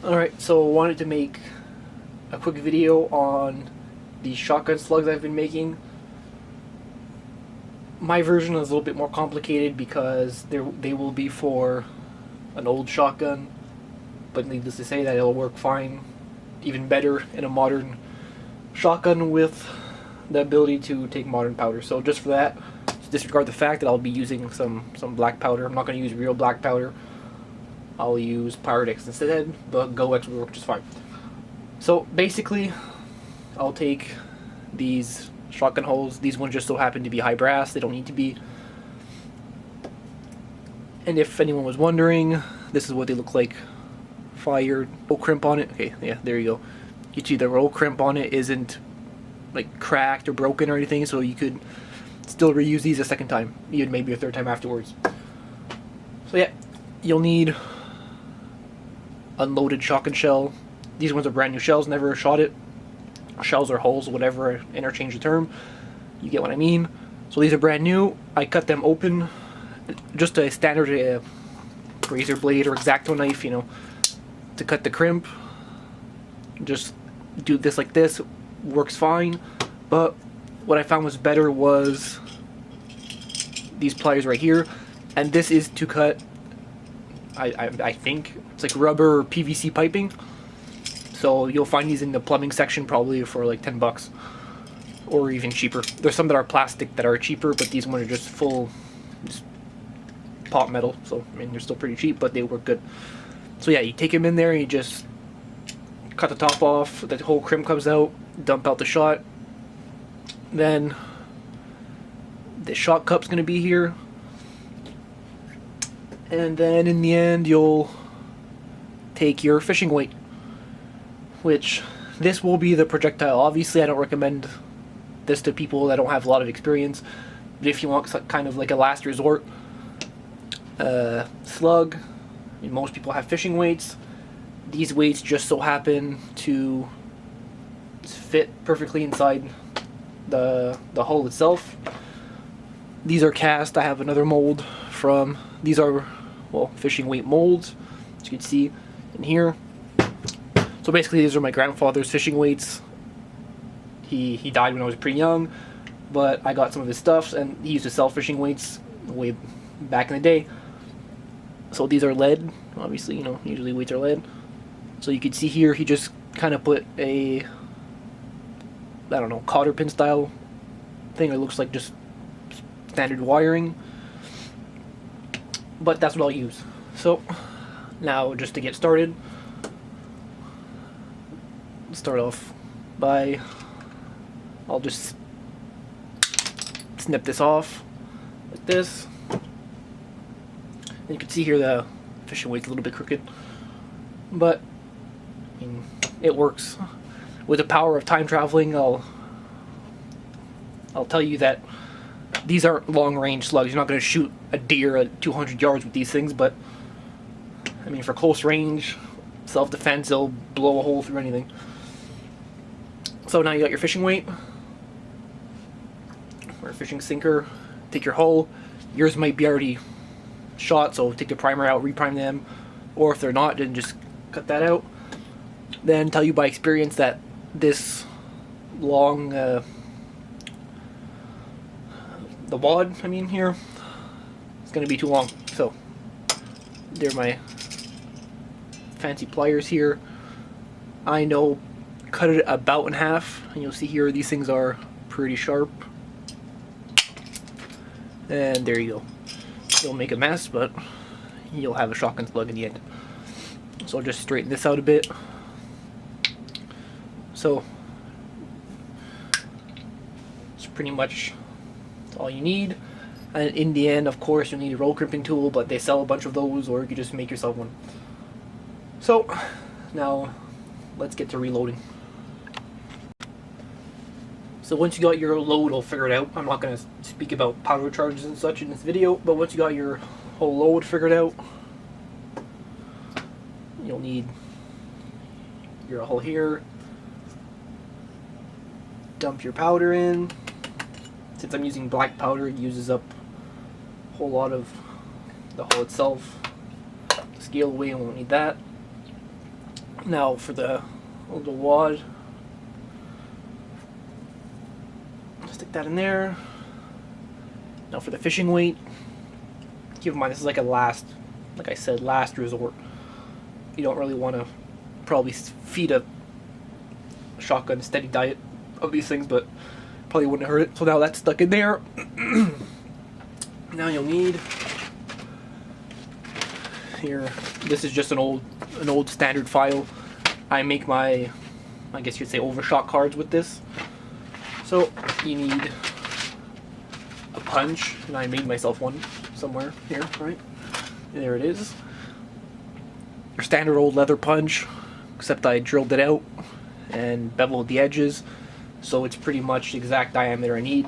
Alright, so I wanted to make a quick video on the shotgun slugs I've been making. My version is a little bit more complicated because they will be for an old shotgun, but needless to say that it'll work fine, even better in a modern shotgun with the ability to take modern powder. So just for that, disregard the fact that I'll be using some black powder. I'm not going to use real black powder. I'll use Pyrex instead, but GoX will work just fine. So basically, I'll take these shotgun holes. These ones just so happen to be high brass. They don't need to be. And if anyone was wondering, this is what they look like fired. Roll crimp on it. Okay, yeah, there you go. You see the roll crimp on it isn't like cracked or broken or anything, so you could still reuse these a second time, even maybe a third time afterwards. So yeah, you'll need unloaded shotgun shell. These ones are brand new shells, never shot it. Shells or holes, whatever, interchange the term. You get what I mean. So these are brand new. I cut them open, just a standard razor blade or X-Acto knife, you know, to cut the crimp. Just do this like this, works fine. But what I found was better was these pliers right here, and this is to cut, I think it's like rubber or PVC piping. So you'll find these in the plumbing section probably for like 10 bucks or even cheaper. There's some that are plastic that are cheaper, but these ones are just full just pot metal. So I mean, they're still pretty cheap, but they work good. So yeah, you take them in there and you just cut the top off, the whole crimp comes out, dump out the shot. Then the shot cup's going to be here, and then in the end you'll take your fishing weight, which this will be the projectile. Obviously I don't recommend this to people that don't have a lot of experience, but if you want kind of like a last resort slug, I mean, most people have fishing weights. These weights just so happen to fit perfectly inside the hull itself. These are cast. I have another mold from, these are, well, fishing weight molds, as you can see in here. So basically these are my grandfather's fishing weights. He died when I was pretty young, but I got some of his stuff, and he used to sell fishing weights way back in the day. So these are lead, obviously, you know, usually weights are lead. So you can see here he just kind of put a, I don't know, cotter pin style thing. It looks like just standard wiring, but that's what I'll use. So now, just to get started, start off by, I'll just snip this off like this. And you can see here the fishing weight's a little bit crooked, but I mean, it works. With the power of time traveling, I'll tell you that these aren't long-range slugs. You're not going to shoot a deer at 200 yards with these things, but I mean, for close range, self-defense, they'll blow a hole through anything. So now you got your fishing weight, or a fishing sinker. Take your hull. Yours might be already shot, so take the primer out, reprime them, or if they're not, then just cut that out. Then tell you by experience that this long, the wad, I mean, here, it's going to be too long. So they're my fancy pliers here. I know, cut it about in half, and you'll see here these things are pretty sharp. And there you go. You'll make a mess, but you'll have a shotgun slug in the end. So I'll just straighten this out a bit. So it's pretty much all you need. And in the end, of course, you'll need a roll crimping tool, but they sell a bunch of those, or you can just make yourself one. So now let's get to reloading. So once you got your load all figured out, I'm not going to speak about powder charges and such in this video, but once you got your whole load figured out, you'll need your hull here. Dump your powder in. Since I'm using black powder, it uses up a whole lot of the hull itself. Scale away, and won't need that. Now for the wad, stick that in there. Now for the fishing weight, keep in mind this is like a last, like I said, last resort. You don't really want to probably feed a shotgun steady diet of these things, but probably wouldn't hurt it. So now that's stuck in there. Now you'll need here. This is just an old standard file. I make my, I guess you'd say, overshot cards with this. So you need a punch, and I made myself one somewhere here, right? There it is. Your standard old leather punch, except I drilled it out and beveled the edges, so it's pretty much the exact diameter I need.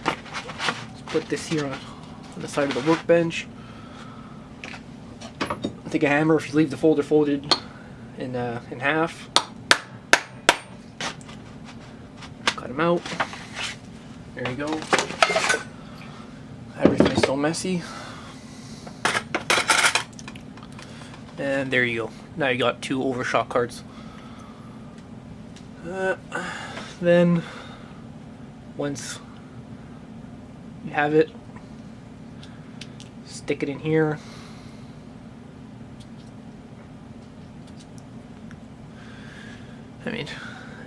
Let's put this here on the side of the workbench. Take a hammer. If you leave the folder folded in half, cut them out. There you go. Everything is so messy. And there you go. Now you got 2 overshot cards. Then, once you have it, stick it in here. I mean,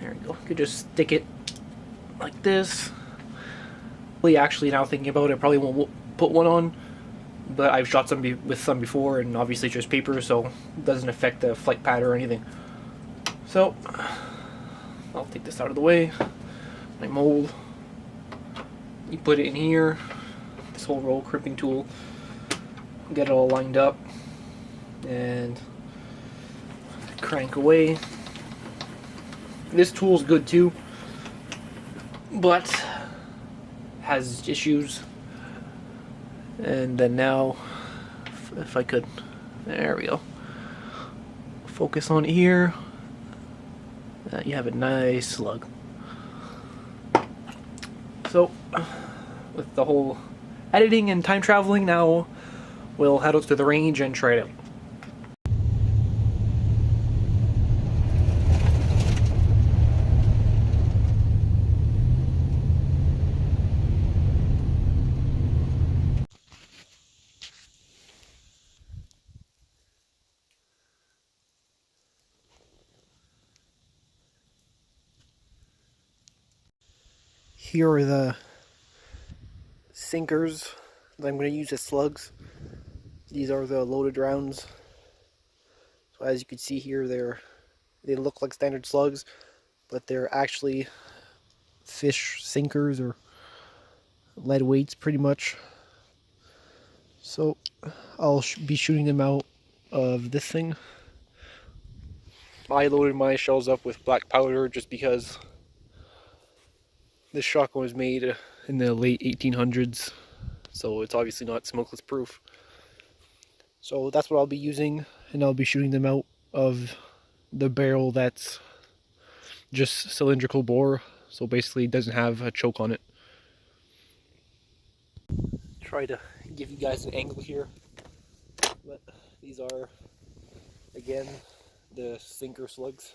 there you go. You could just stick it like this. Well, actually, now thinking about it, I probably won't put one on, but I've shot some with some before, and obviously it's just paper, so it doesn't affect the flight pad or anything. So, I'll take this out of the way. My mold. You put it in here. This whole roll crimping tool. Get it all lined up, and crank away. This tool's good too, but has issues. And then now, if I could, there we go. Focus on it here. You have a nice slug. So, with the whole editing and time traveling, now we'll head out to the range and try it out. Here are the sinkers that I'm going to use as slugs. These are the loaded rounds. So as you can see here, they look like standard slugs, but they're actually fish sinkers or lead weights pretty much. So I'll be shooting them out of this thing. I loaded my shells up with black powder just because this shotgun was made in the late 1800s, so it's obviously not smokeless proof. So that's what I'll be using, and I'll be shooting them out of the barrel that's just cylindrical bore, so basically it doesn't have a choke on it. Try to give you guys an angle here, but these are, again, the sinker slugs.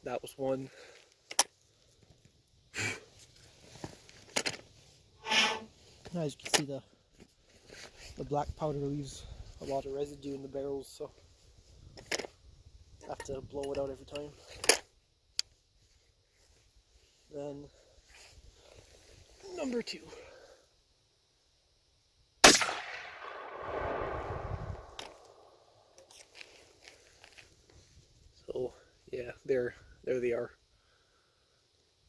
That was one. As you can see, the black powder leaves a lot of residue in the barrels, so I have to blow it out every time. Then number 2. So yeah, there they are.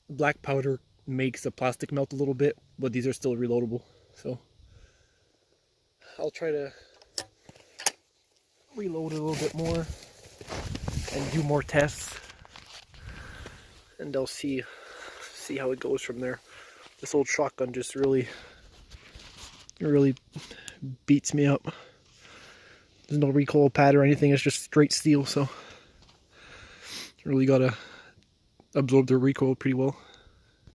Black powder makes the plastic melt a little bit, but these are still reloadable. So I'll try to reload a little bit more and do more tests, and I'll see how it goes from there. This old shotgun just really beats me up. There's no recoil pad or anything, it's just straight steel, so Really gotta absorb the recoil pretty well.